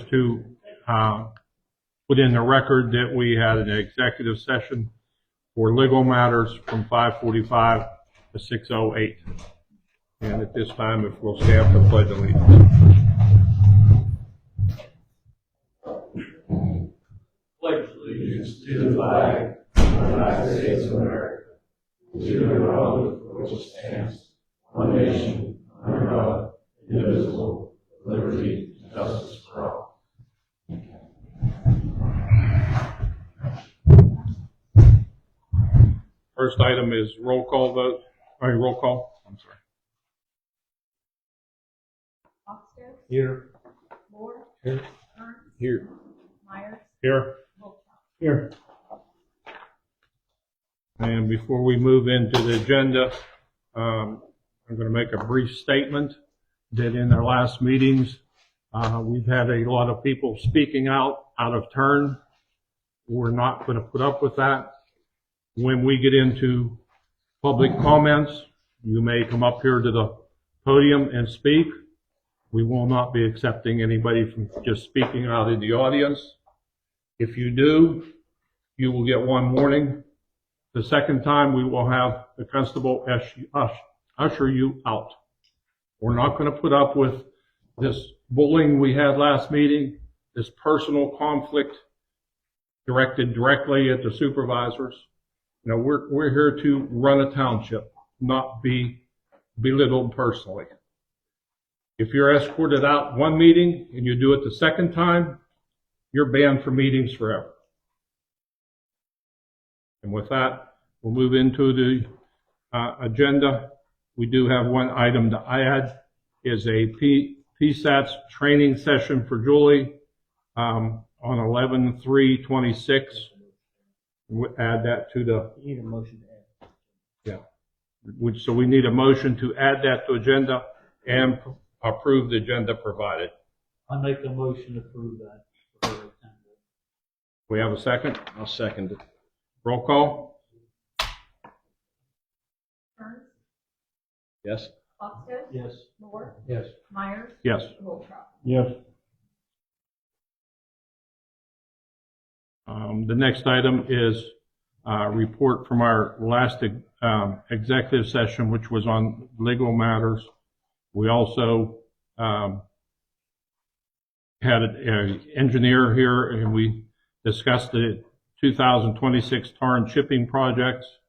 to put in the record that we had an executive session for legal matters from 5:45 to 6:08. And at this time, if we'll stand for the pledge of allegiance. Pledge allegiance to the flag of the United States of America, to the republic for which it stands, one nation, under God, indivisible, with liberty and justice for all. First item is roll call vote. Roll call. I'm sorry. Foxton, Here. Moore, Here. Ernst, Here. Myers, Here. Wilcox. Here. And before we move into the agenda, I'm going to make a brief statement that in our last meetings, we've had a lot of people speaking out of turn. We're not going to put up with that. When we get into public comments, you may come up here to the podium and speak. We will not be accepting anybody from just speaking out in the audience. If you do, you will get one warning. The second time, we will have the constable usher you out. We're not going to put up with this bullying we had last meeting, this personal conflict directed directly at the supervisors. You know, we're here to run a township, not be belittled personally. If you're escorted out one meeting and you do it the second time, you're banned from meetings forever. And with that, we'll move into the agenda. We do have one item to add, is a PSATS training session for Julie on 11/3/26. We'll add that to the. You need a motion to add. Yeah. So we need a motion to add that to agenda and approve the agenda provided. I make a motion to approve that. We have a second? I'll second it. Roll call? Ernst, Yes? Foxton, Yes. Moore, Yes. Myers, Yes. Wilcox. Yes. The next item is a report from our last executive session, which was on legal matters. We also had an engineer here, and we discussed the 2026 tar and chipping projects.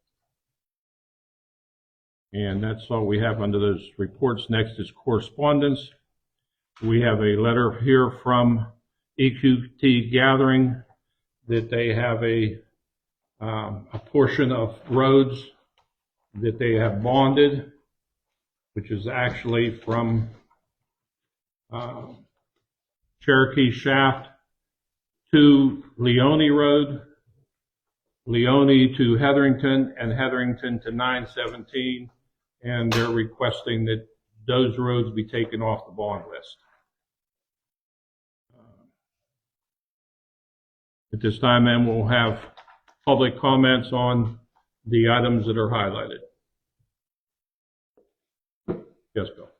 And that's all we have under those reports. Next is correspondence. We have a letter here from EQT Gathering that they have a portion of roads that they have bonded, which is actually from Cherokee Shaft to Leone Road, Leone to Hetherington, and Hetherington to 917, and they're requesting that those roads be taken off the bond list. At this time, then, we'll have public comments on the items that are highlighted. Yes, Bill.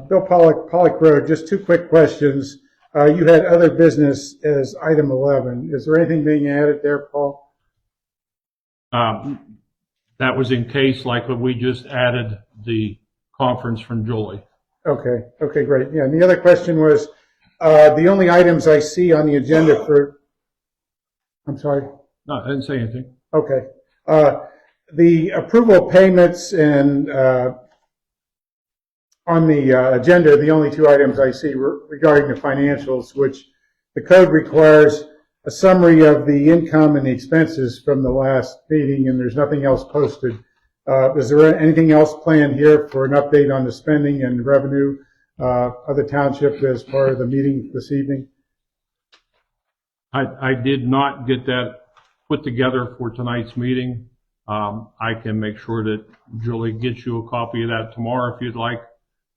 Bill Pollock Road, just two quick questions. You had other business as item 11. Is there anything being added there, Paul? That was in case, like when we just added the conference from Julie. Okay, great. Yeah, and the other question was, the only items I see on the agenda for, I'm sorry? No, I didn't say anything. Okay. The approval of payments and on the agenda, the only two items I see regarding the financials, which the code requires a summary of the income and the expenses from the last meeting, and there's nothing else posted. Is there anything else planned here for an update on the spending and revenue of the township as part of the meeting this evening? I did not get that put together for tonight's meeting. I can make sure that Julie gets you a copy of that tomorrow if you'd like.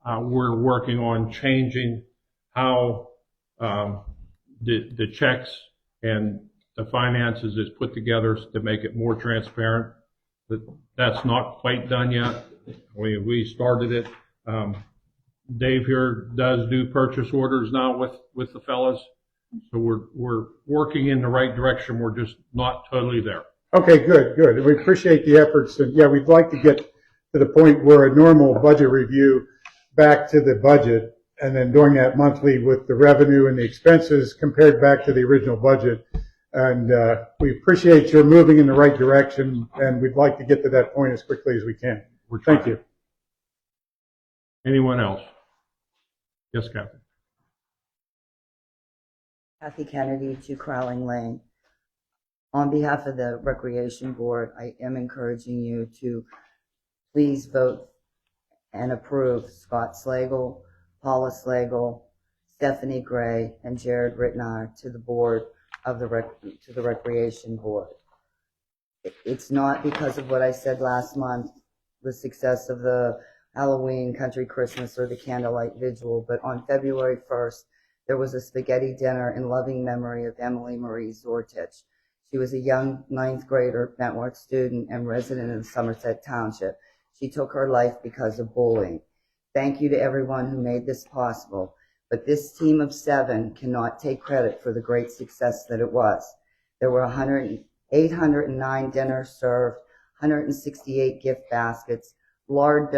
We're working on changing how the checks and the finances is put together to make it more transparent. That's not quite done yet. We started it. Dave here does do purchase orders now with the fellas. So we're working in the right direction. We're just not totally there. Okay, good. We appreciate the efforts, and yeah, we'd like to get to the point where a normal budget review back to the budget, and then doing that monthly with the revenue and the expenses compared back to the original budget. And we appreciate your moving in the right direction, and we'd like to get to that point as quickly as we can. Thank you. Anyone else? Yes, Captain. Kathy Kennedy, 2 Crowling Lane. On behalf of the Recreation Board, I am encouraging you to please vote and approve Scott Slagle, Paula Slagle, Stephanie Gray, and Jared Ritnar to the board of the Recreation Board. It's not because of what I said last month, the success of the Halloween, Country Christmas, or the Candlelight Vigil, but on February 1st, there was a spaghetti dinner in loving memory of Emily Marie Zortich. She was a young 9th grader, Bentworth student, and resident in Somerset Township. She took her life because of bullying. Thank you to everyone who made this possible, but this team of 7 cannot take credit for the great success that it was. There were 809 dinners served, 168 gift baskets, large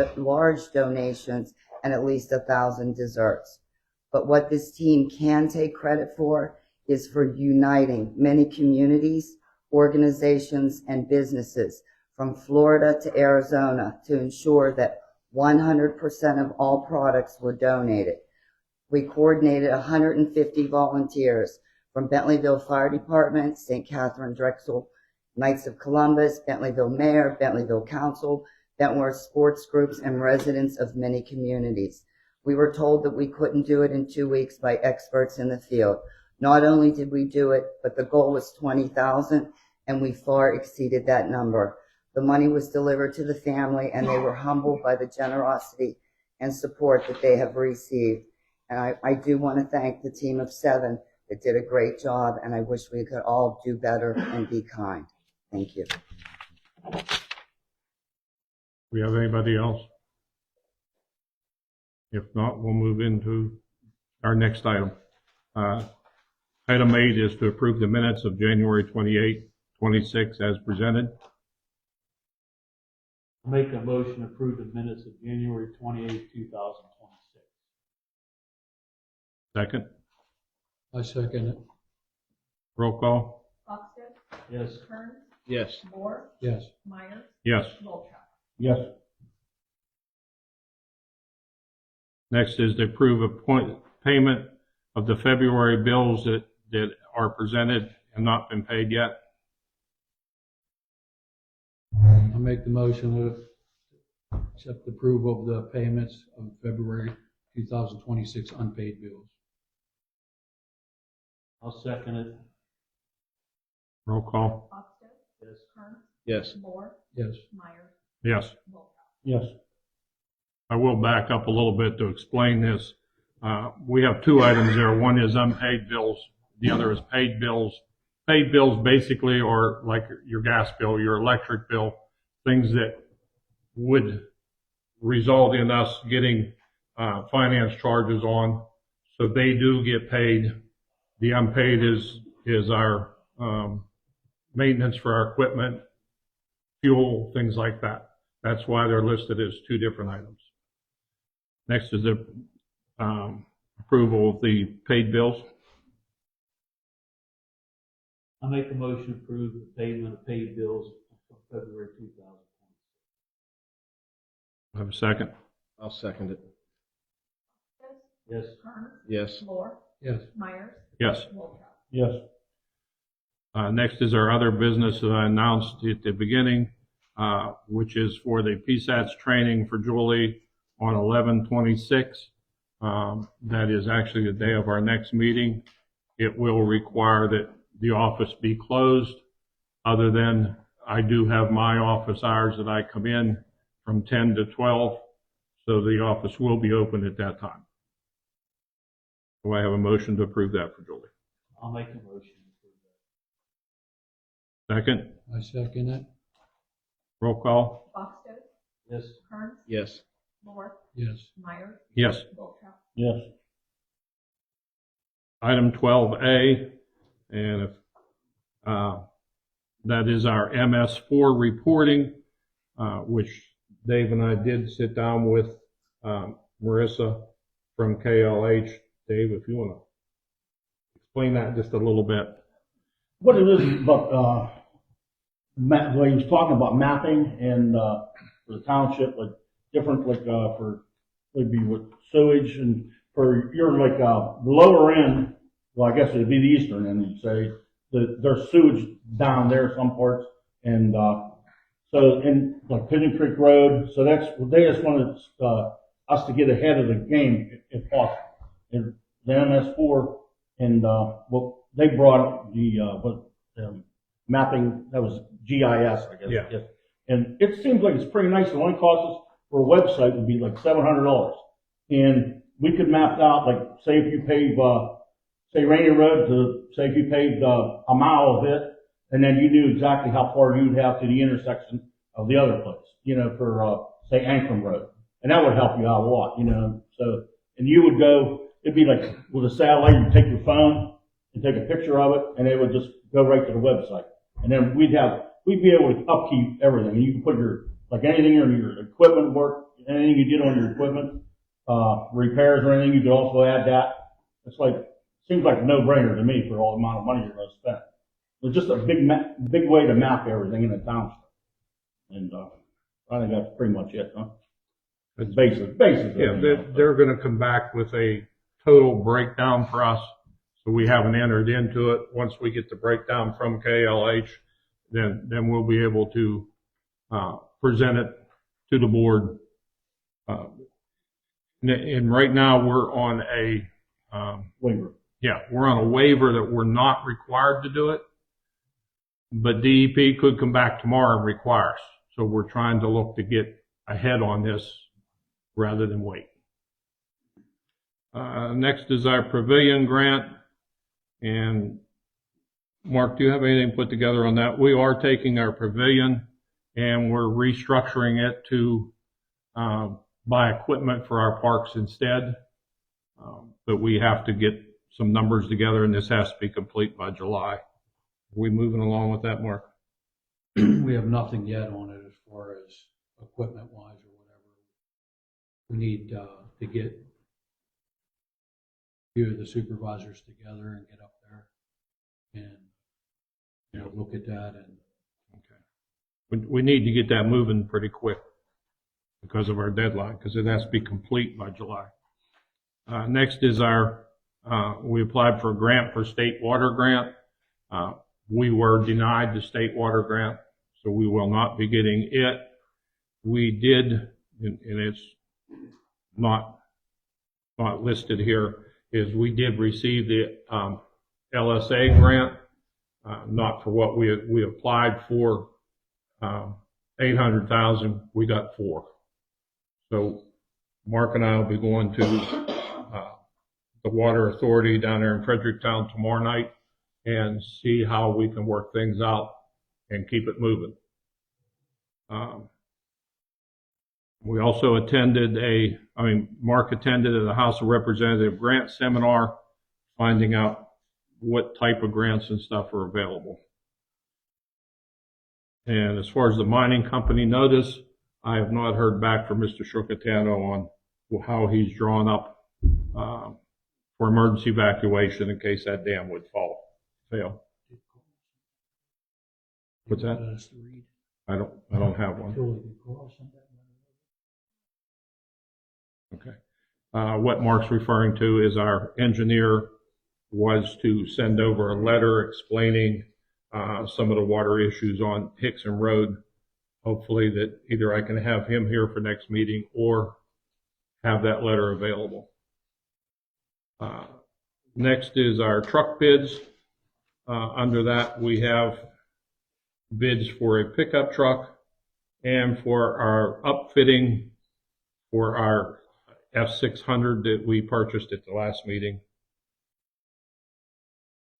donations, and at least 1,000 desserts. But what this team can take credit for is for uniting many communities, organizations, and businesses from Florida to Arizona to ensure that 100% of all products were donated. We coordinated 150 volunteers from Bentleyville Fire Department, St. Catherine Drexel, Knights of Columbus, Bentleyville Mayor, Bentleyville Council, Bentworth sports groups, and residents of many communities. We were told that we couldn't do it in 2 weeks by experts in the field. Not only did we do it, but the goal was 20,000, and we far exceeded that number. The money was delivered to the family, and they were humbled by the generosity and support that they have received. And I do want to thank the team of 7 that did a great job, and I wish we could all do better and be kind. Thank you. We have anybody else? If not, we'll move into our next item. Item 8 is to approve the minutes of January 28, 26 as presented. Make a motion to approve the minutes of January 28, 2026. Second. I second it. Roll call. Foster, Yes. Kearns, Yes. Moore, Yes. Myers, Yes. Voltrop. Yes. Next is to approve payment of the February bills that are presented and not been paid yet. I make the motion to accept approval of the payments of February 2026 unpaid bills. I'll second it. Roll call. Foster, Yes. Kearns, Yes. Moore, Yes. Myers, Yes. Voltrop. Yes. I will back up a little bit to explain this. We have 2 items there. One is unpaid bills. The other is paid bills. Paid bills basically are like your gas bill, your electric bill, things that would result in us getting finance charges on. So they do get paid. The unpaid is our maintenance for our equipment, fuel, things like that. That's why they're listed as 2 different items. Next is the approval of the paid bills. I make a motion to approve the payment of paid bills for February 2026. Have a second? I'll second it. Yes. Kearns, Yes. Moore, Yes. Myers, Yes. Voltrop. Yes. Next is our other business that I announced at the beginning, which is for the PSATS training for Julie on 11/26. That is actually the day of our next meeting. It will require that the office be closed, other than I do have my office hours that I come in from 10 to 12, so the office will be open at that time. Do I have a motion to approve that for Julie? I'll make a motion to approve that. Second, I second it. roll call. Foster, Yes. Kearns, Yes. Moore, Yes. Myers, Yes. Bolthouse. Yes. Item 12A, and if, that is our MS4 reporting, which Dave and I did sit down with Marissa from KLH. Dave, if you want to explain that just a little bit. What it is about, well, he was talking about mapping and, for the township, like, different, like, for, maybe with sewage and for your, like, the lower end, well, I guess it'd be the eastern end, you'd say, there's sewage down there some parts, and, so, and like Pigeon Creek Road, so they just wanted, us to get ahead of the game if possible. And the MS4, and, well, they brought the mapping, that was GIS, I guess. Yeah. Yes. And it seems like it's pretty nice. The only cost us for a website would be like $700. And we could map out, like, say if you pave, say Rainy Road to, say if you paved, a mile of it, and then you knew exactly how far you'd have to the intersection of the other place, you know, for, say Ankrum Road. And that would help you out a lot, you know, so, and you would go, it'd be like with a satellite, you'd take your phone and take a picture of it, and it would just go right to the website. And then we'd be able to upkeep everything. And you can put your, like anything in your equipment work, anything you did on your equipment, repairs or anything, you could also add that. It's like, seems like a no-brainer to me for all the amount of money you're going to spend. It's just a big way to map everything in the township. And, I think that's pretty much it, huh? It's basic. Yeah, they're going to come back with a total breakdown for us. So we haven't entered into it. Once we get the breakdown from KLH, then we'll be able to present it to the board. And right now we're on a Waiver. yeah, we're on a waiver that we're not required to do it, but DEP could come back tomorrow and require us. So we're trying to look to get ahead on this rather than wait. Next is our pavilion grant. And Mark, do you have anything put together on that? We are taking our pavilion and we're restructuring it to buy equipment for our parks instead. But we have to get some numbers together and this has to be complete by July. Are we moving along with that, Mark? We have nothing yet on it as far as equipment wise or whatever. We need to get a few of the supervisors together and get up there and, you know, look at that. And Okay. We need to get that moving pretty quick because of our deadline, because it has to be complete by July. Next is we applied for a grant for state water grant. We were denied the state water grant, so we will not be getting it. We did, and it's not listed here, is we did receive the LSA grant, not for what we applied for, 800,000. We got 4. So Mark and I will be going to the water authority down there in Fredericktown tomorrow night and see how we can work things out and keep it moving. We also attended Mark attended a House of Representatives grant seminar, finding out what type of grants and stuff are available. And as far as the mining company notice, I have not heard back from Mr. Schucatano on how he's drawn up for emergency evacuation in case that dam would fail. What's that? I don't have one. Okay. What Mark's referring to is our engineer was to send over a letter explaining some of the water issues on Hickson Road. Hopefully that either I can have him here for next meeting or have that letter available. Next is our truck bids. Under that, we have bids for a pickup truck and for our upfitting for our F600 that we purchased at the last meeting.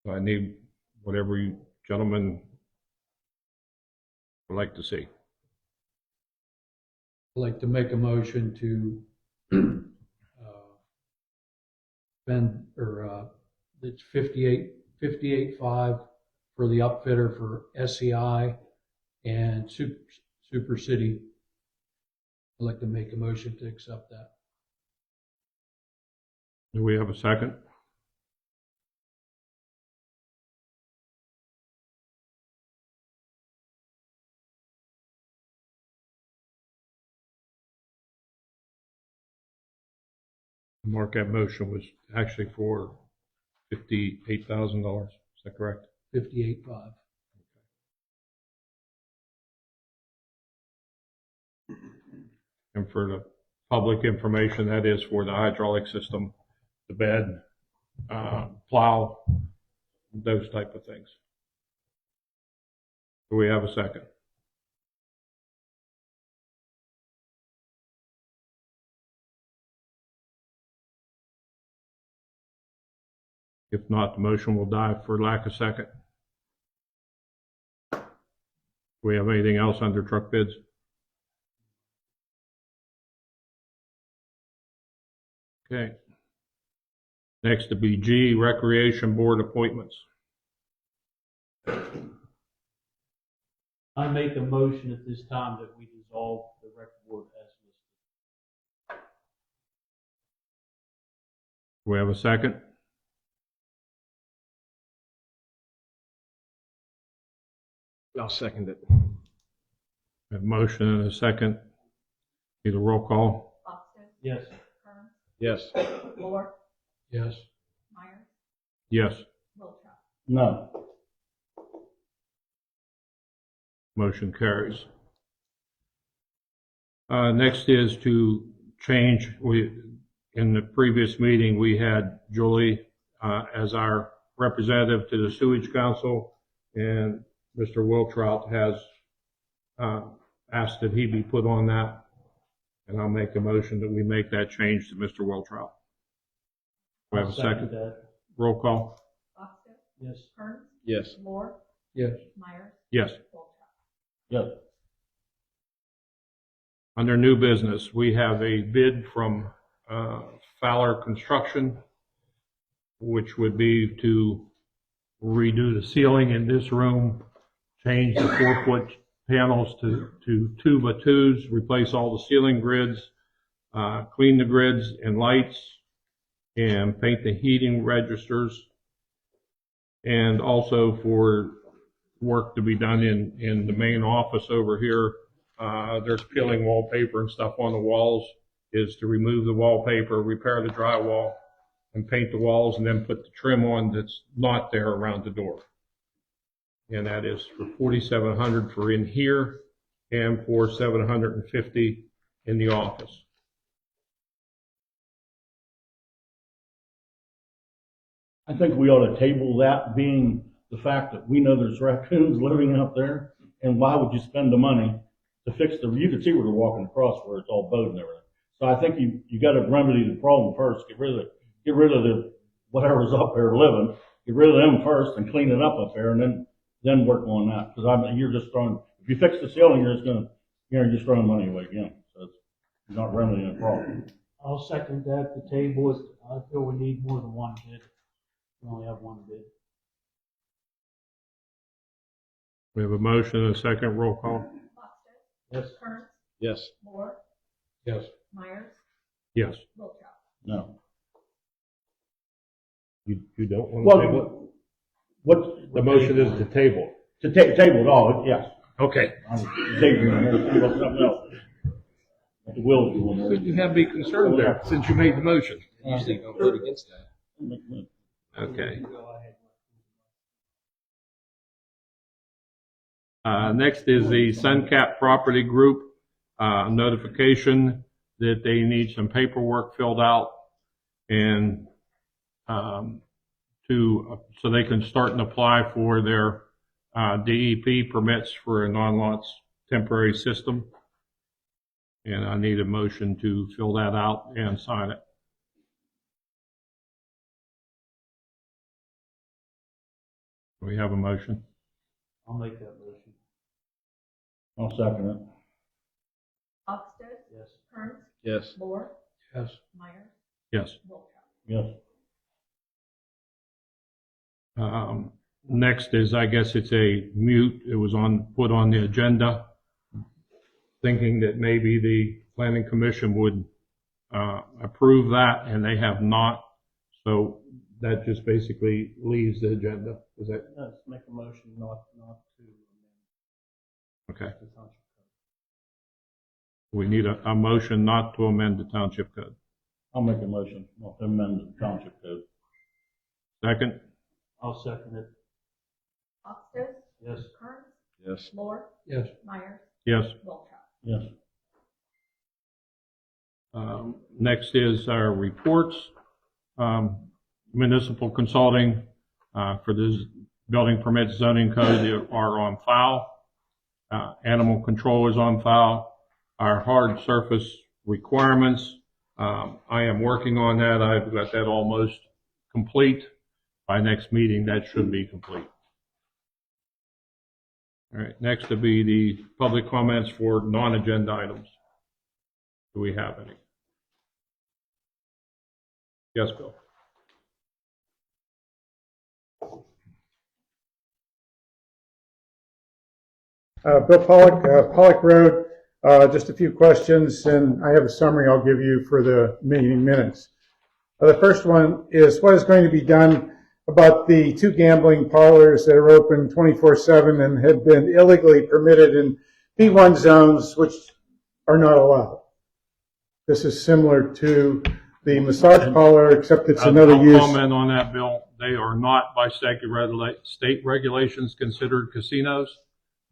So I need whatever you gentlemen would like to see. like to make a motion to spend, it's 58.5 for the upfitter for SEI and Super City. I'd like to make a motion to accept that. Do we have a second? Mark, that motion was actually for $58,000. Is that correct? 58.5. And for the public information, that is for the hydraulic system, the bed, plow, those type of things. Do we have a second? If not, the motion will die for lack of second. Do we have anything else under truck bids? Okay. Next to be G, Recreation Board appointments. I make a motion at this time that we dissolve the rec board as listed. Do we have a second? I'll second it. A motion and a second. Need a roll call? Foster, Yes. Kearns, Yes. Moore, Yes. Myers, Yes. Wiltrop. No. Motion carries. Next is to change, in the previous meeting, we had Julie as our representative to the Sewage Council, and Mr. Wiltrout has asked that he be put on that, and I'll make a motion that we make that change to Mr. Wiltrout. Do we have a I'll second second? that. Roll call? Foster, Yes. Kearns, Yes. Moore, Yes. Myers, Yes. Wiltrop. Yes. Under new business, we have a bid from Fowler Construction, which would be to redo the ceiling in this room, change the 4-foot panels to 2x2s, replace all the ceiling grids, clean the grids and lights, and paint the heating registers, and also for work to be done in the main office over here. There's peeling wallpaper and stuff on the walls, is to remove the wallpaper, repair the drywall, and paint the walls, and then put the trim on that's not there around the door. And that is for $4,700 for in here and for $750 in the office. I think we ought to table that, being the fact that we know there's raccoons living out there, and why would you spend the money to fix you can see where they're walking across where it's all bowed and everything. So I think you got to remedy the problem first, get rid of the whatever's up there living, get rid of them first and clean it up there, and then work on that. Because you're just if you fix the ceiling, you're just throwing money away again. So it's not remedying the problem. I'll second that. The table is, I feel we need more than one bid. We only have one bid. We have a motion and a second. Roll call? Foster, Yes. Kearns, Yes. Moore, Yes. Myers, Yes. Wiltrop. No. You don't want to table it? What The motion is to table. to table it all? Yes. Okay. I'm daydreaming here, see what's something else. What the Will's doing there. Could you have me concerned there, since you made the motion? Usually don't vote against that. Okay. Next is the Suncap Property Group, notification that they need some paperwork filled out and so they can start and apply for their DEP permits for a non-lots temporary system. And I need a motion to fill that out and sign it. We have a motion. I'll make that motion. I'll second it. Ofsted, Yes. Kearns, Yes. Moore, Yes. Myers, Yes. Woltrop. Yes. Next is, I guess it's a mute. It was put on the agenda, thinking that maybe the planning commission would approve that, and they have not. So that just basically leaves the agenda. Is that Let's make a motion not to amend okay? the township code. We need a motion not to amend the township code. I'll make a motion not to amend the township code. Second? I'll second it. Ofsted, Yes. Kearns, Yes. Moore, Yes. Myers, Yes. Woltrop. Yes. Next is our reports. Municipal consulting for this building permit zoning code are on file. Animal control is on file. Our hard surface requirements, I am working on that. I've got that almost complete. By next meeting, that should be complete. All right, next will be the public comments for non-agenda items. Do we have any? Yes, Bill. Bill Pollock, Pollock Road, just a few questions, and I have a summary I'll give you for the meeting minutes. The first one is what is going to be done about the 2 gambling parlors that are open 24/7 and have been illegally permitted in B1 zones, which are not allowed. This is similar to the massage parlor, except it's another I'll use. comment on that, Bill. They are not by state regulations considered casinos.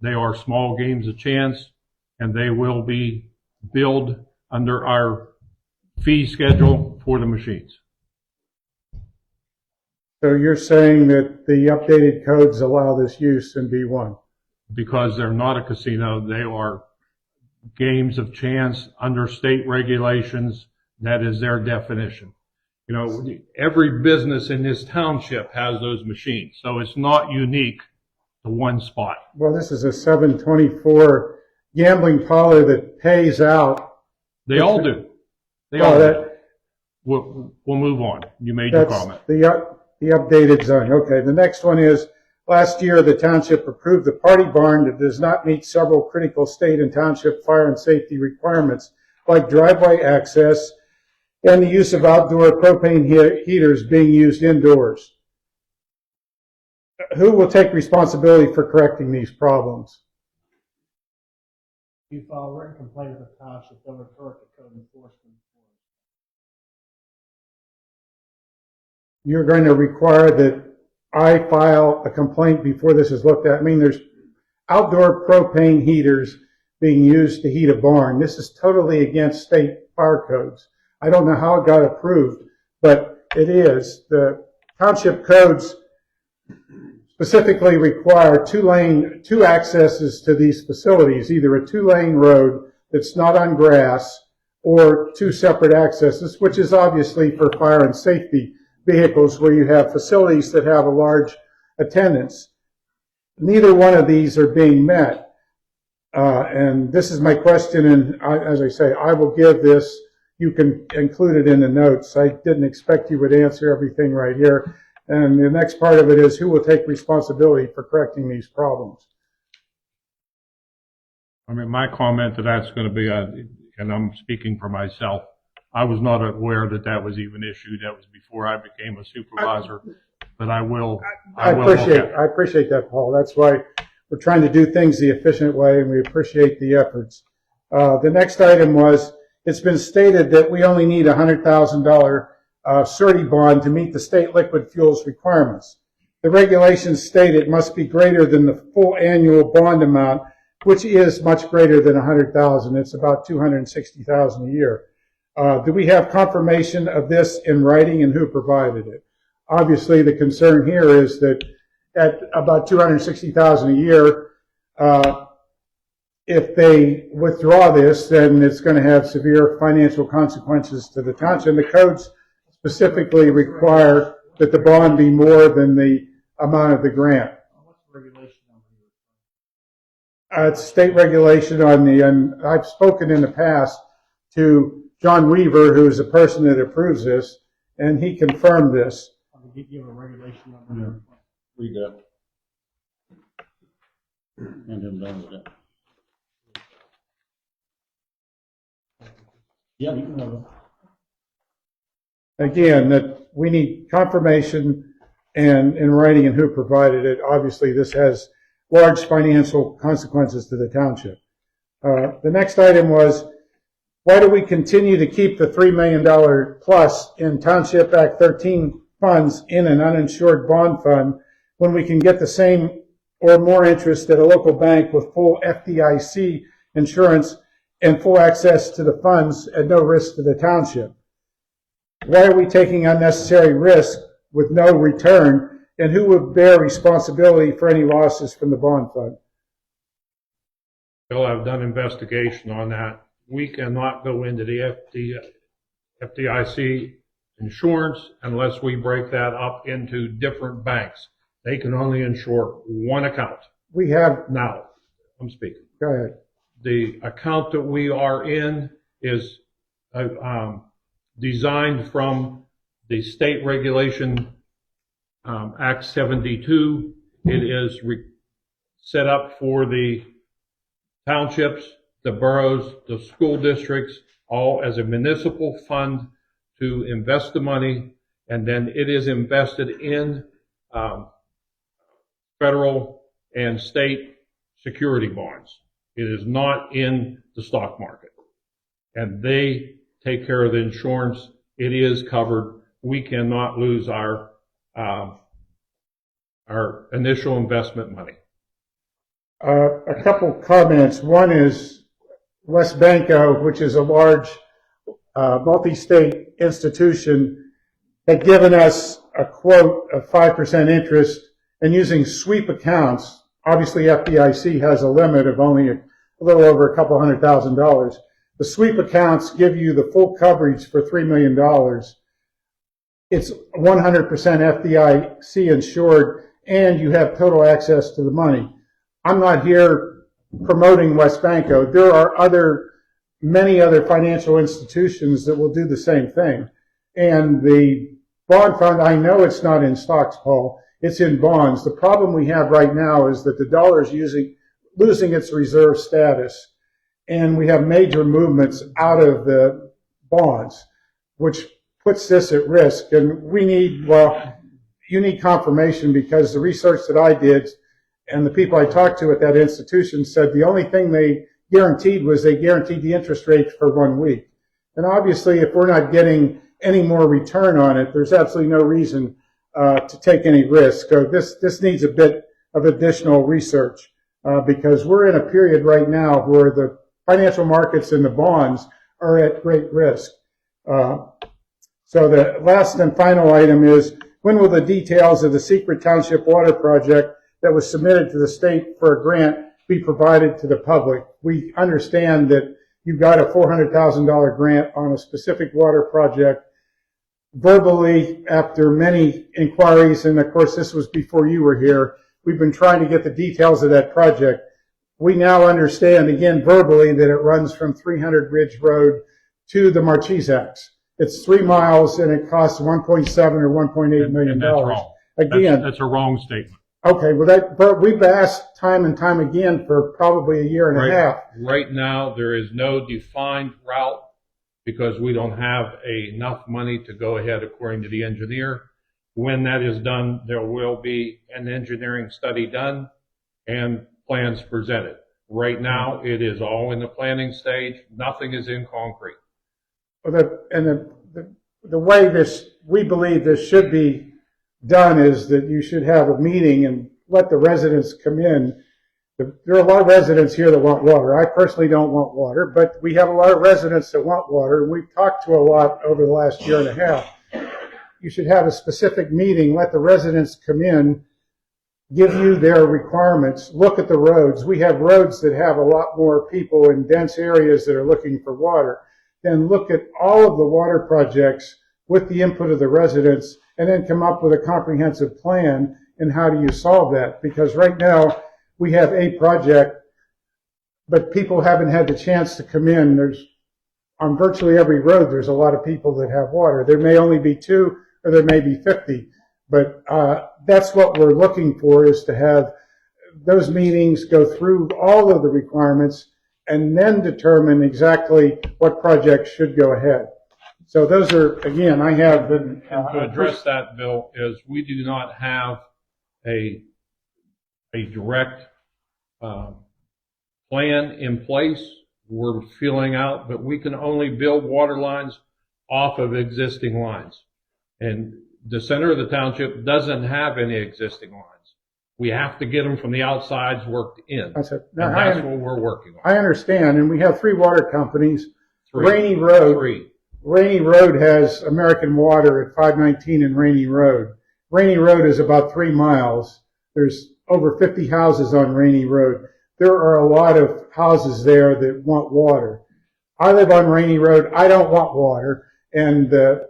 They are small games of chance, and they will be billed under our fee schedule for the machines. So you're saying that the updated codes allow this use in B1? Because they're not a casino, they are games of chance under state regulations. That is their definition. You know, every business in this township has those machines, so it's not unique to one spot. Well, this is a 724 gambling parlor that pays out. They all do. They Well, all do. that, We'll move on. You made your that's comment. the updated zone. Okay, the next one is, last year the township approved the party barn that does not meet several critical state and township fire and safety requirements, like driveway access and the use of outdoor propane heaters being used indoors. Who will take responsibility for correcting these problems? If you file a written complaint with the township, they'll refer it to code enforcement. You're going to require that I file a complaint before this is looked at. I mean, there's outdoor propane heaters being used to heat a barn. This is totally against state fire codes. I don't know how it got approved, but it is. The township codes specifically require two accesses to these facilities, either a 2-lane road that's not on grass or 2 separate accesses, which is obviously for fire and safety vehicles where you have facilities that have a large attendance. Neither one of these are being met. And this is my question, and as I say, I will give this. You can include it in the notes. I didn't expect you would answer everything right here. And the next part of it is, who will take responsibility for correcting these problems? I mean, my comment to that's going to be, and I'm speaking for myself, I was not aware that that was even issued. That was before I became a supervisor. But I will look at it. I appreciate that, Paul. That's why we're trying to do things the efficient way, and we appreciate the efforts. The next item was, it's been stated that we only need a $100,000 surety bond to meet the state liquid fuels requirements. The regulations state it must be greater than the full annual bond amount, which is much greater than $100,000. It's about $260,000 a year. Do we have confirmation of this in writing, and who provided it? Obviously, the concern here is that at about $260,000 a year, if they withdraw this, then it's going to have severe financial consequences to the township. And the codes specifically require that the bond be more than the amount of the grant. What's the regulation number It's state regulation on and I've spoken in the past to John Weaver, who is the person that approves this, and he confirmed this. I'll give a regulation number. Read that. And him done with that. Yeah, you can have it. Again, that we need confirmation and in writing and who provided it. Obviously, this has large financial consequences to the township. The next item was, why do we continue to keep the $3 million plus in Township Act 13 funds in an uninsured bond fund when we can get the same or more interest at a local bank with full FDIC insurance and full access to the funds at no risk to the township? Why are we taking unnecessary risk with no return, and who would bear responsibility for any losses from the bond fund? Bill, I've done investigation on that. We cannot go into the FDIC insurance unless we break that up into different banks. They can only insure one account. We have, Now, I'm speaking. go ahead. The account that we are in is designed from the state regulation, Act 72. It is set up for the townships, the boroughs, the school districts, all as a municipal fund to invest the money, and then it is invested in federal and state security bonds. It is not in the stock market. And they take care of the insurance. It is covered. We cannot lose our initial investment money. A couple comments. One is West Banco, which is a large multi-state institution, had given us a quote of 5% interest, and using sweep accounts, obviously FDIC has a limit of only a little over a couple $100,000. The sweep accounts give you the full coverage for $3 million. It's 100% FDIC insured, and you have total access to the money. I'm not here promoting West Banco. There are many other financial institutions that will do the same thing. And the bond fund, I know it's not in stocks, Paul. It's in bonds. The problem we have right now is that the dollar is losing its reserve status, and we have major movements out of the bonds, which puts this at risk. And you need confirmation, because the research that I did and the people I talked to at that institution said the only thing they guaranteed was they guaranteed the interest rate for 1 week. And obviously, if we're not getting any more return on it, there's absolutely no reason to take any risk. So this needs a bit of additional research, because we're in a period right now where the financial markets and the bonds are at great risk. So the last and final item is, when will the details of the secret township water project that was submitted to the state for a grant be provided to the public? We understand that you got a $400,000 grant on a specific water project. Verbally, after many inquiries, and of course this was before you were here, we've been trying to get the details of that project. We now understand, again verbally, that it runs from 300 Ridge Road to the Marchesax. It's 3 miles, and it costs $1.7 or $1.8 million. And that's wrong. Again, That's a wrong statement. okay, well but we've asked time and time again for probably a year and a half. Right now, there is no defined route, because we don't have enough money to go ahead according to the engineer. When that is done, there will be an engineering study done and plans presented. Right now, it is all in the planning stage. Nothing is in concrete. The way we believe this should be done is that you should have a meeting and let the residents come in. There are a lot of residents here that want water. I personally don't want water, but we have a lot of residents that want water, and we've talked to a lot over the last year and a half. You should have a specific meeting, let the residents come in, give you their requirements, look at the roads. We have roads that have a lot more people in dense areas that are looking for water. Then look at all of the water projects with the input of the residents, and then come up with a comprehensive plan. And how do you solve that? Because right now we have a project but people haven't had the chance to come in. On virtually every road, there's a lot of people that have water. There may only be 2 or there may be 50, but that's what we're looking for, is to have those meetings go through all of the requirements and then determine exactly what projects should go ahead. So those are, again, I have been... And to address that, Bill, is we do not have a direct plan in place we're filling out, but we can only build water lines off of existing lines. And the center of the township doesn't have any existing lines. We have to get them from the outsides worked in. And that's what we're working on. I understand, and we have 3 water companies. Three. Rainy Road has American Water at 519 in Rainy Road. Rainy Road is about 3 miles. There's over 50 houses on Rainy Road. There are a lot of houses there that want water. I live on Rainy Road. I don't want water. And the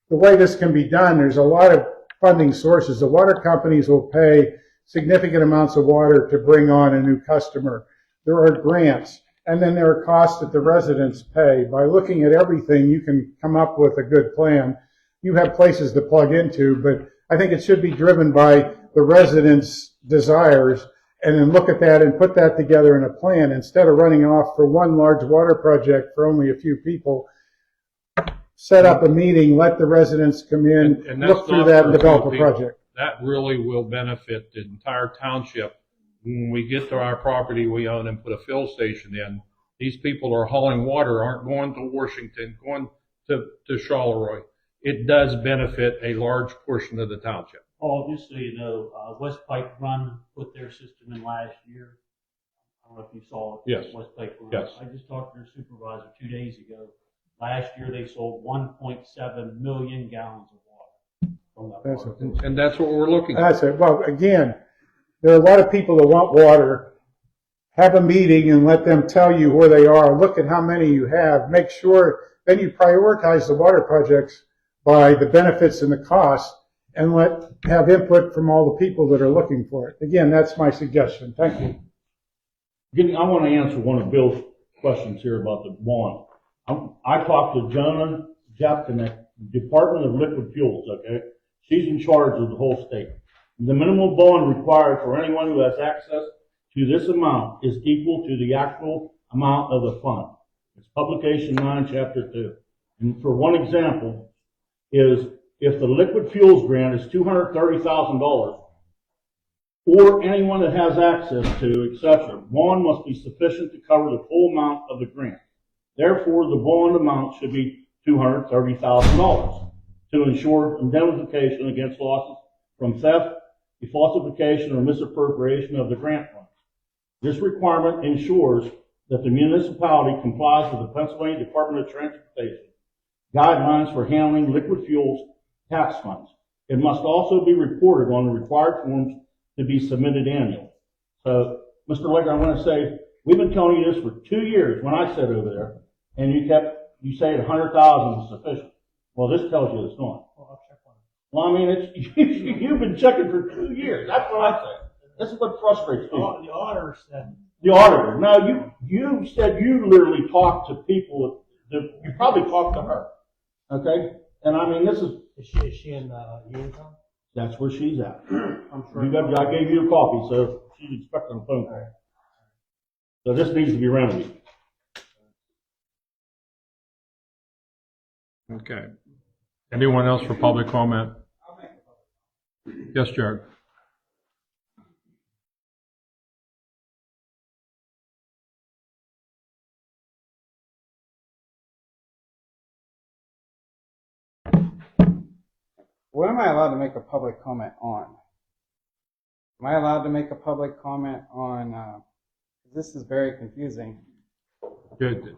way this can be done, there's a lot of funding sources. The water companies will pay significant amounts of water to bring on a new customer. There are grants. And then there are costs that the residents pay. By looking at everything, you can come up with a good plan. You have places to plug into, but I think it should be driven by the residents' desires, and then look at that and put that together in a plan instead of running off for one large water project for only a few people. Set up a meeting, let the residents come in, and that's look through that and develop a project. That really will benefit the entire township. When we get to our property we own and put a fill station in, these people are hauling water, aren't going to Washington, going to Charleroi. It does benefit a large portion of the township. Paul, just so you know, West Pike Run put their system in last year. I don't know if you saw it. Yes. West Pike Run. Yes. I just talked to their supervisor 2 days ago. Last year they sold 1.7 million gallons of water from that water. And that's what we're looking at. That's it. Well, again, there are a lot of people that want water. Have a meeting and let them tell you where they are. Look at how many you have. Make sure, then you prioritize the water projects by the benefits and the costs, and have input from all the people that are looking for it. Again, that's my suggestion. Thank you. I want to answer one of Bill's questions here about the bond. I talked to Jonah Japkanek, Department of Liquid Fuels, okay? She's in charge of the whole state. The minimum bond required for anyone who has access to this amount is equal to the actual amount of the fund. It's Publication 9, Chapter 2. And for one example is, if the liquid fuels grant is $230,000, or anyone that has access to, etc., bond must be sufficient to cover the full amount of the grant. Therefore, the bond amount should be $230,000 to ensure indemnification against losses from theft, falsification, or misappropriation of the grant funds. This requirement ensures that the municipality complies with the Pennsylvania Department of Transportation guidelines for handling liquid fuels tax funds. It must also be reported on the required forms to be submitted annually. So, Mr. Legger, I want to say, we've been telling you this for 2 years when I sat over there, and you say 100,000 is sufficient. Well, this tells you it's not. Well, I mean, you've been checking for 2 years. That's what I say. This is what frustrates me. The auditor said. The auditor. Now, you said you literally talked to people. You probably talked to her. Okay? And I mean, this is. Is she in Unicom? That's where she's at. I'm sure. I gave you a copy, so she's expecting a phone call. So this needs to be remedied. Okay. Anyone else for public comment? Yes, Jared. What am I allowed to make a public comment on? Am I allowed to make a public comment on, this is very confusing. Good.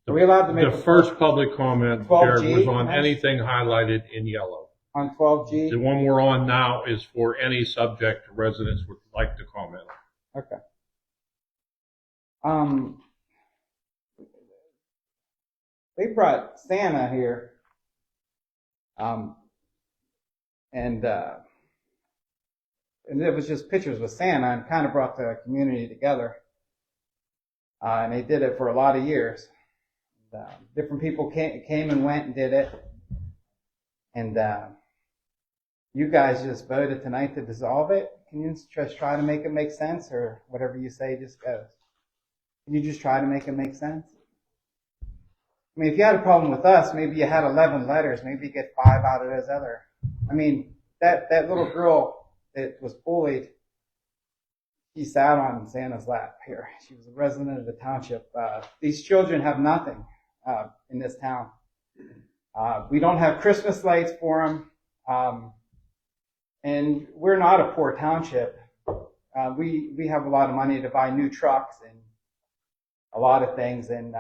Are we allowed to make The first public comment, Jared, 12G? was on anything highlighted in yellow. on 12G? The one we're on now is for any subject residents would like to comment on. Okay. They brought Santa here, and it was just pictures with Santa and kind of brought the community together. And they did it for a lot of years. Different people came and went and did it. And you guys just voted tonight to dissolve it. Can you just try to make it make sense, or whatever you say just goes? Can you just try to make it make sense? I mean, if you had a problem with us, maybe you had 11 letters. Maybe you get 5 out of those other. I mean, that little girl that was bullied, she sat on Santa's lap here. She was a resident of the township. These children have nothing in this town. We don't have Christmas lights for them. And we're not a poor township. We have a lot of money to buy new trucks and a lot of things. And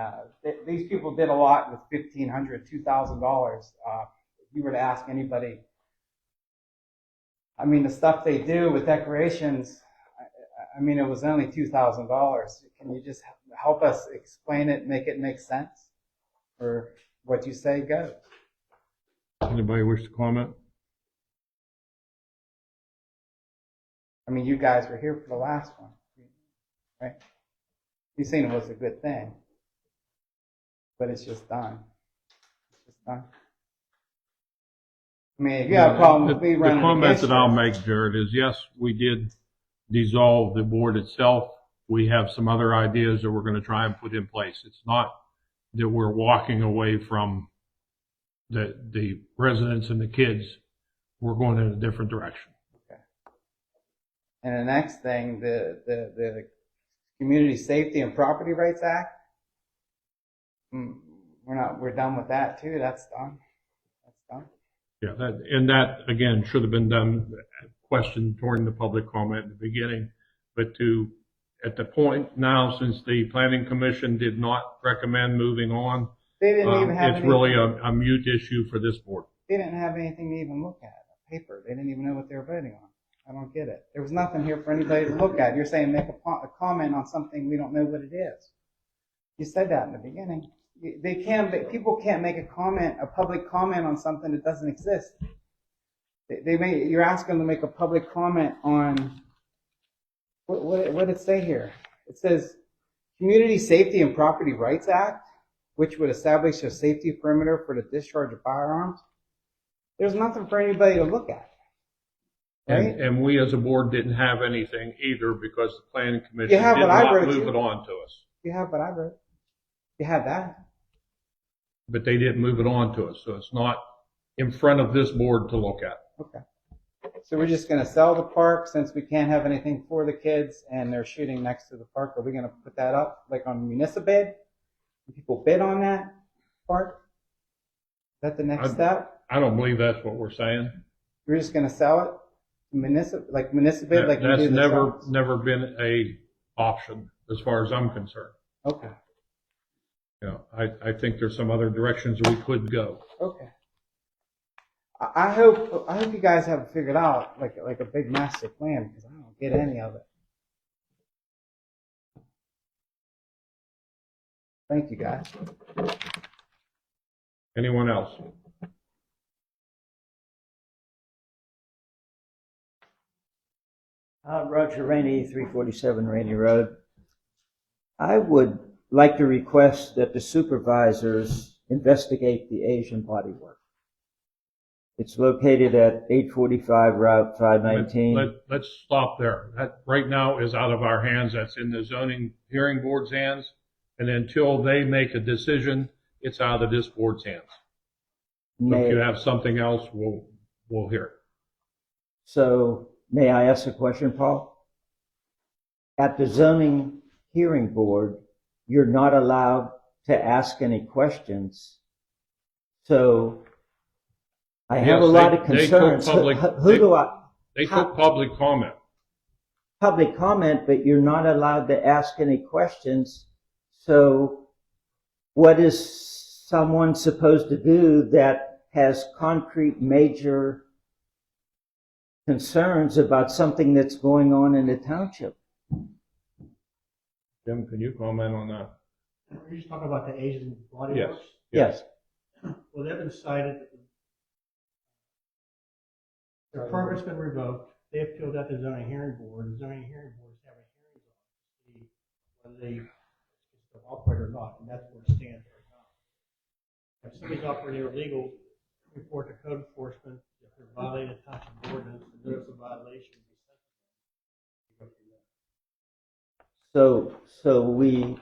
these people did a lot with $1,500, $2,000. If you were to ask anybody, I mean, the stuff they do with decorations, I mean, it was only $2,000. Can you just help us explain it, make it make sense? Or what you say goes? Anybody wish to comment? I mean, you guys were here for the last one, right? You seen it was a good thing, but it's just done. It's just done. I mean, if you have a problem with me running The comment against that you, I'll make, Jared, is yes, we did dissolve the board itself. We have some other ideas that we're going to try and put in place. It's not that we're walking away from the residents and the kids. We're going in a different direction. And the next thing, the Community Safety and Property Rights Act, we're done with that too. That's done. That's done. Yeah, that again should have been done. Question during the public comment in the beginning, but at the point now, since the Planning Commission did not recommend moving on, They didn't even have it's really a mute issue for this board. They didn't have anything to even look at. A paper. They didn't even know what they were voting on. I don't get it. There was nothing here for anybody to look at. You're saying make a comment on something we don't know what it is. You said that in the beginning. People can't make a public comment on something that doesn't exist. You're asking them to make a public comment on, what did it say here? It says, Community Safety and Property Rights Act, which would establish a safety perimeter for the discharge of firearms. There's nothing for anybody to look at. Right? And we as a board didn't have anything either because the Planning Commission You have did what I not wrote move you. it on to us. You have what I wrote. You have that. But they didn't move it on to us, so it's not in front of this board to look at. Okay. So we're just going to sell the park since we can't have anything for the kids and they're shooting next to the park. Are we going to put that up like on municipal bid? Can people bid on that park? Is that the next step? I don't believe that's what we're saying. We're just going to sell it? Municipal bid? Like we do That's the signs? never been a option as far as I'm concerned. Okay. You know, I think there's some other directions we could go. Okay. I hope you guys have it figured out like a big master plan because I don't get any of it. Thank you guys. Anyone else? Roger Rainey, 347 Rainey Road. I would like to request that the supervisors investigate the Asian bodywork. It's located at 845 Route 519. Let's stop there. That right now is out of our hands. That's in the zoning hearing board's hands. And until they make a decision, it's out of this board's hands. So if you have something else, we'll hear it. So may I ask a question, Paul? At the zoning hearing board, you're not allowed to ask any questions. So I have a lot of concerns. They took public comment. Public comment, but you're not allowed to ask any questions. So what is someone supposed to do that has concrete major concerns about something that's going on in the township? Jim, can you comment on that? Are you just talking about the Asian Body Yes. Works? Yes. Well, they've been cited. Their permit's been revoked. They appealed that to the zoning hearing board. The zoning hearing board is having hearings on it to see whether they to operate or not, and that's where it stands right now. If somebody's operating illegal, report to code enforcement. If they're violating a township ordinance, the notice of violation will be sent to them. So we,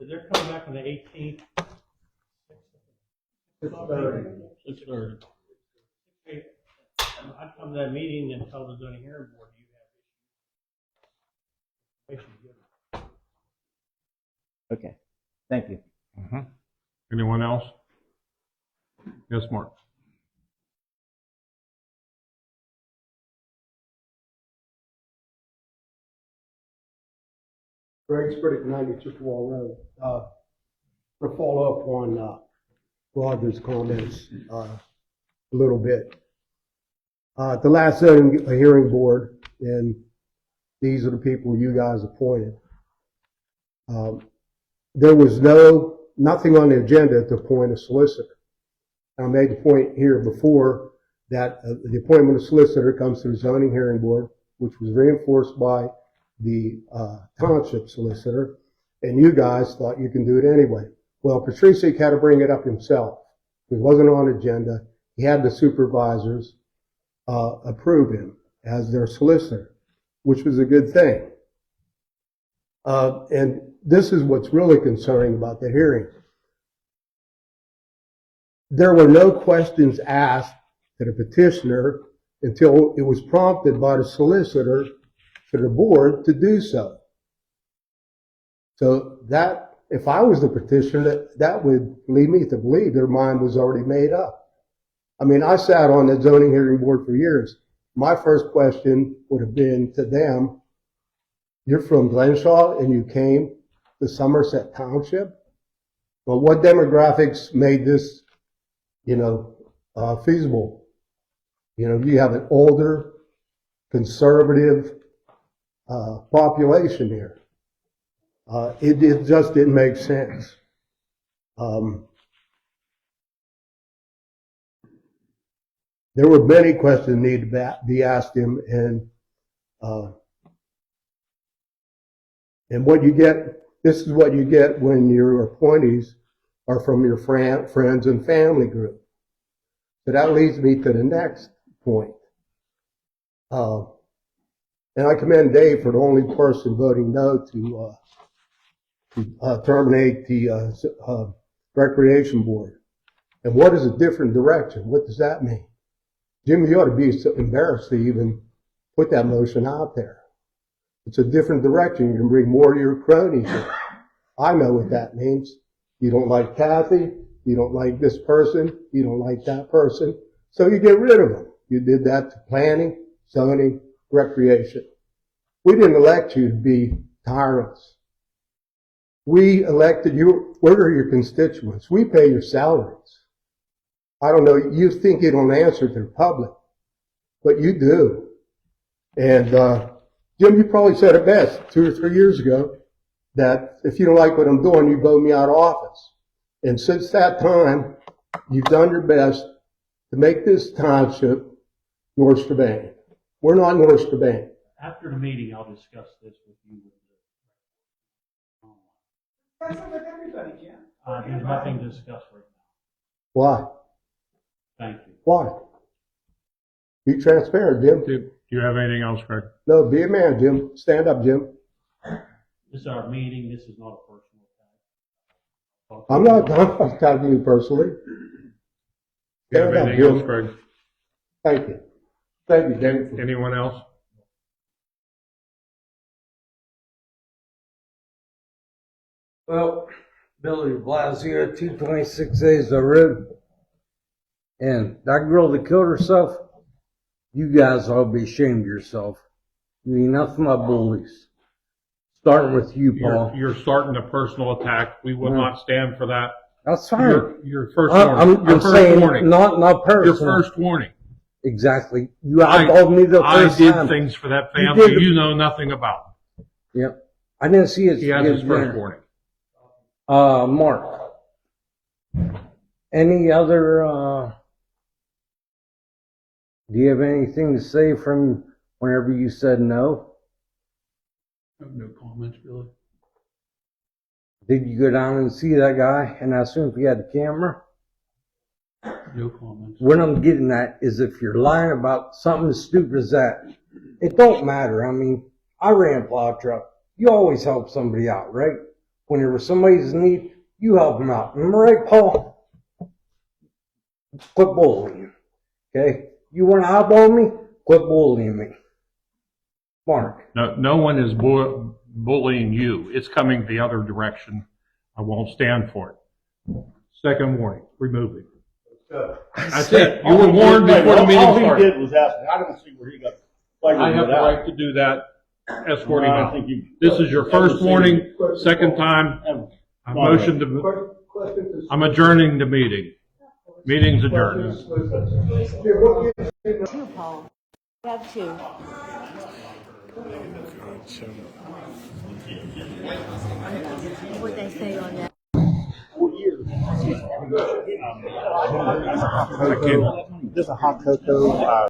So they're coming back on the 18th. 6:30. I'd come to that meeting and tell the zoning hearing board you have issues. okay, thank you. Anyone else? Yes, Mark. Greg Sprittick, 90 Chippewa Road. To follow up on Roger's comments a little bit. At the last zoning hearing board, and these are the people you guys appointed, there was nothing on the agenda to appoint a solicitor. I made the point here before that the appointment of solicitor comes through the zoning hearing board, which was reinforced by the township solicitor, and you guys thought you can do it anyway. Well, Patricic had to bring it up himself. It wasn't on agenda. He had the supervisors approve him as their solicitor, which was a good thing. And this is what's really concerning about the hearing. There were no questions asked to the petitioner until it was prompted by the solicitor to the board to do so. So that, if I was the petitioner, that would lead me to believe their mind was already made up. I mean, I sat on the zoning hearing board for years. My first question would have been to them, you're from Glenshaw and you came to Somerset Township? Well, what demographics made this, feasible? You have an older, conservative population here. It just didn't make sense. There were many questions that needed to be asked him, and what you get, this is what you get when your appointees are from your friends and family group. So that leads me to the next point. And I commend Dave for the only person voting no to terminate the recreation board. And what is a different direction? What does that mean? Jim, you ought to be so embarrassed to even put that motion out there. It's a different direction. You can bring more of your cronies in. I know what that means. You don't like Kathy. You don't like this person. You don't like that person. So you get rid of them. You did that to planning, zoning, recreation. We didn't elect you to be tyrants. We elected you. What are your constituents? We pay your salaries. I don't know, you think you don't answer to the public, but you do. And Jim, you probably said it best 2 or 3 years ago, that if you don't like what I'm doing, you vote me out of office. And since that time, you've done your best to make this township North Strabane. We're not North Strabane. After the meeting, I'll discuss this with you. That's with everybody, Jim. There's nothing to discuss right now. Why? Thank you. Why? Be transparent, Jim. Do you have anything else, Craig? No, be a man, Jim. Stand up, Jim. This is our meeting. This is not a personal attack. I'm not talking to you personally. Do you have Stand up, anything else, Jim. Craig? Thank you. Thank you, Jim. Anyone else? Well, Billy Blasio, 226 Aza Road. And that girl that killed herself, you guys ought to be ashamed of yourself. You mean nothing but bullies. Starting with you, Paul. You're starting a personal attack. We will not stand for that. That's fine. Your first warning. I'm Your first saying warning. not personal. Your first warning. Exactly. You eyeballed me the I first did time. things for that You family did. you know nothing about. Yep. I didn't see his. He has his first warning. Mark. Any other, do you have anything to say from whenever you said no? I have no comments, Billy. Did you go down and see that guy and ask him if he had a camera? No comments. What I'm getting at is if you're lying about something as stupid as that, it don't matter. I mean, I ran a plow truck. You always help somebody out, right? When there was somebody's in need, you help them out. Am I right, Paul? Quit bullying. Okay? You want to eyeball me? Quit bullying me. Mark. No one is bullying you. It's coming the other direction. I won't stand for it. Second warning, remove him. That's it. You were warned before the meeting All he started. did was ask me. I don't see where he got. I have the right to do that, escort him I out. think you. This is your first warning, second time. I motion to, I'm adjourning the meeting. Meeting's adjourned. Two, Paul. You have two. What they say on that? Just a hot cocoa.